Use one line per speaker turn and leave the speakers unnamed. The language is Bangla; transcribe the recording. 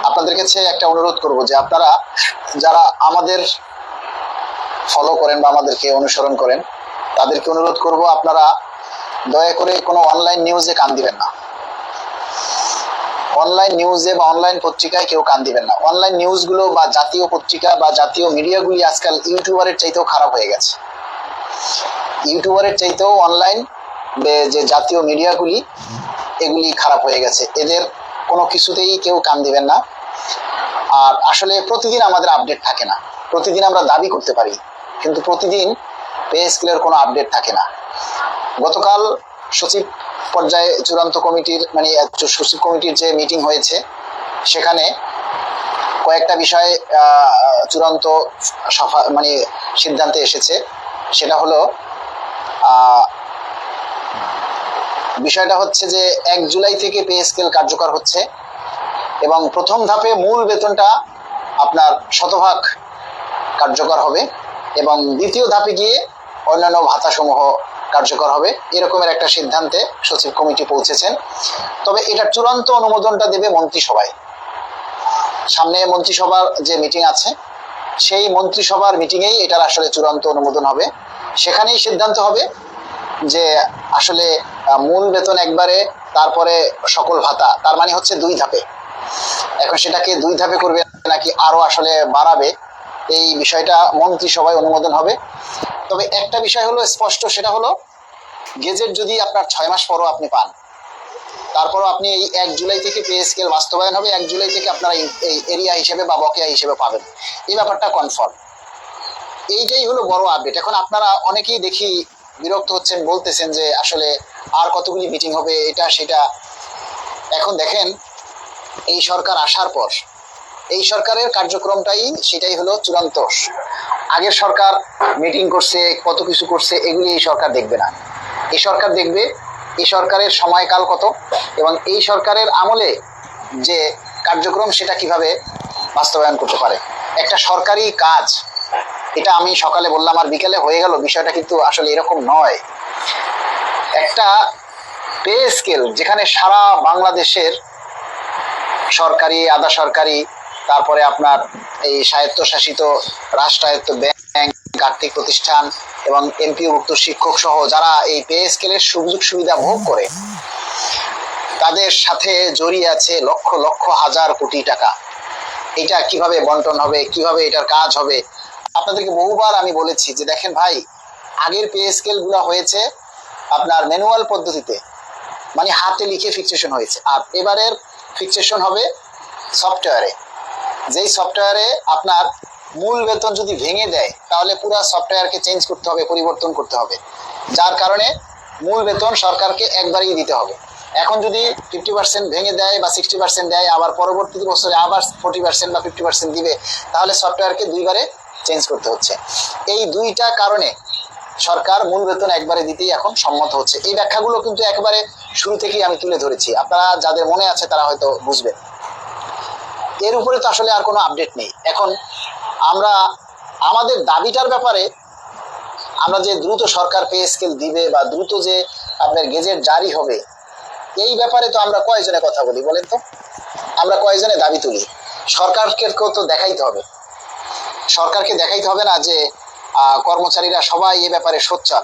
আপনাদের কাছে একটা অনুরোধ করব যে আপনারা যারা আমাদের ফলো করেন বা আমাদেরকে অনুসরণ করেন তাদেরকে অনুরোধ করব আপনারা দয়া করে কোনো অনলাইন নিউজে কান দিবেন না। অনলাইন নিউজে বা অনলাইন পত্রিকায় কেউ কান দিবেন না। অনলাইন নিউজগুলো বা জাতীয় পত্রিকা বা জাতীয় মিডিয়াগুলি আজকাল ইউটিউবারের চাইতেও খারাপ হয়ে গেছে। ইউটিউবারের চাইতেও অনলাইন যে জাতীয় মিডিয়াগুলি এগুলি খারাপ হয়ে গেছে। এদের কোনো কিছুতেই কেউ কান দিবেন না। আর আসলে প্রতিদিন আমাদের আপডেট থাকে না। প্রতিদিন আমরা দাবি করতে পারি, কিন্তু প্রতিদিন পে স্কেলের কোনো আপডেট থাকে না। গতকাল সচিব পর্যায়ে চূড়ান্ত কমিটির সচিব কমিটির যে মিটিং হয়েছে সেখানে কয়েকটা বিষয় চূড়ান্ত সিদ্ধান্তে এসেছে। সেটা হলো বিষয়টা হচ্ছে যে 1 জুলাই থেকে পে স্কেল কার্যকর হচ্ছে এবং প্রথম ধাপে মূল বেতনটা আপনার শতভাগ কার্যকর হবে এবং দ্বিতীয় ধাপে গিয়ে অন্যান্য ভাতাসমূহ কার্যকর হবে। এরকমের একটা সিদ্ধান্তে সচিব কমিটি পৌঁছেছেন। তবে এটার চূড়ান্ত অনুমোদনটা দেবে মন্ত্রিসভায়। সামনে মন্ত্রিসভার যে মিটিং আছে সেই মন্ত্রিসভার মিটিংয়েই এটার আসলে চূড়ান্ত অনুমোদন হবে। সেখানেই সিদ্ধান্ত হবে যে আসলে মূল বেতন একবারে, তারপরে সকল ভাতা, তার মানে হচ্ছে 2 ধাপে। এখন সেটাকে 2 ধাপে করবে নাকি আরো আসলে বাড়াবে, এই বিষয়টা মন্ত্রিসভায় অনুমোদন হবে। তবে একটা বিষয় হলো স্পষ্ট, সেটা হলো গেজেট যদি আপনার 6 মাস পরও আপনি পান, তারপরও আপনি এই 1 জুলাই থেকে পে স্কেল বাস্তবায়ন হবে। 1 জুলাই থেকে আপনারা এই এরিয়া হিসেবে বা বকেয়া হিসেবে পাবেন। এই ব্যাপারটা কনফার্ম। এইটাই হলো বড় আপডেট। এখন আপনারা অনেকেই দেখি বিরক্ত হচ্ছেন, বলতেছেন যে আসলে আর কতগুলি মিটিং হবে, এটা সেটা। এখন দেখেন, এই সরকার আসার পর এই সরকারের কার্যক্রমটাই সেটাই হলো চূড়ান্ত। আগের সরকার মিটিং করছে, কত কিছু করছে, এগুলি এই সরকার দেখবে না। এই সরকার দেখবে এই সরকারের সময়কাল কত এবং এই সরকারের আমলে যে কার্যক্রম সেটা কিভাবে বাস্তবায়ন করতে পারে। একটা সরকারি কাজ, এটা আমি সকালে বললাম আর বিকেলে হয়ে গেল, বিষয়টা কিন্তু আসলে এরকম নয়। একটা পে স্কেল যেখানে সারা বাংলাদেশের সরকারি, আধা সরকারি, তারপরে আপনার এই স্বায়ত্তশাসিত রাষ্ট্রায়ত্ত ব্যাংক, আর্থিক প্রতিষ্ঠান এবং এমপিওভুক্ত শিক্ষক সহ যারা এই পে স্কেলের সুযোগ সুবিধা ভোগ করে, তাদের সাথে জড়িয়ে আছে লক্ষ লক্ষ হাজার কোটি টাকা। এটা কিভাবে বন্টন হবে, কিভাবে এটার কাজ হবে, আপনাদেরকে বহুবার আমি বলেছি যে দেখেন ভাই, আগের পে স্কেল গুলো হয়েছে আপনার ম্যানুয়াল পদ্ধতিতে, মানে হাতে লিখে ফিক্সেশন হয়েছে। আর এবারের ফিক্সেশন হবে সফটওয়্যারে। যেই সফটওয়্যারে আপনার মূল বেতন যদি ভেঙে দেয় তাহলে পুরো সফটওয়্যারকে চেঞ্জ করতে হবে, পরিবর্তন করতে হবে, যার কারণে মূল বেতন সরকারকে একবারই দিতে হবে। এখন যদি 50% ভেঙে দেয় বা 60% দেয়, আবার পরবর্তী বছরে আবার 40% বা 50% দিবে, তাহলে সফটওয়্যারকে 2 বারে চেঞ্জ করতে হচ্ছে। এই 2টা কারণে সরকার মূল বেতন একবারে দিতেই এখন সম্মত হচ্ছে। এই ব্যাখ্যাগুলো কিন্তু একবারে শুরু থেকেই আমি তুলে ধরেছি, আপনারা যাদের মনে আছে তারা হয়তো বুঝবেন। এর উপরে তো আসলে আর কোনো আপডেট নেই। এখন আমরা আমাদের দাবিটার ব্যাপারে, আমরা যে দ্রুত সরকার পে স্কেল দিবে বা দ্রুত যে আপনার গেজেট জারি হবে, এই ব্যাপারে তো আমরা কয়জনে কথা বলি বলেন তো? আমরা কয়জনে দাবি তুলি? সরকারকেও তো দেখাইতে হবে। সরকারকে দেখাইতে হবে না যে কর্মচারীরা সবাই এ ব্যাপারে সোচ্চার।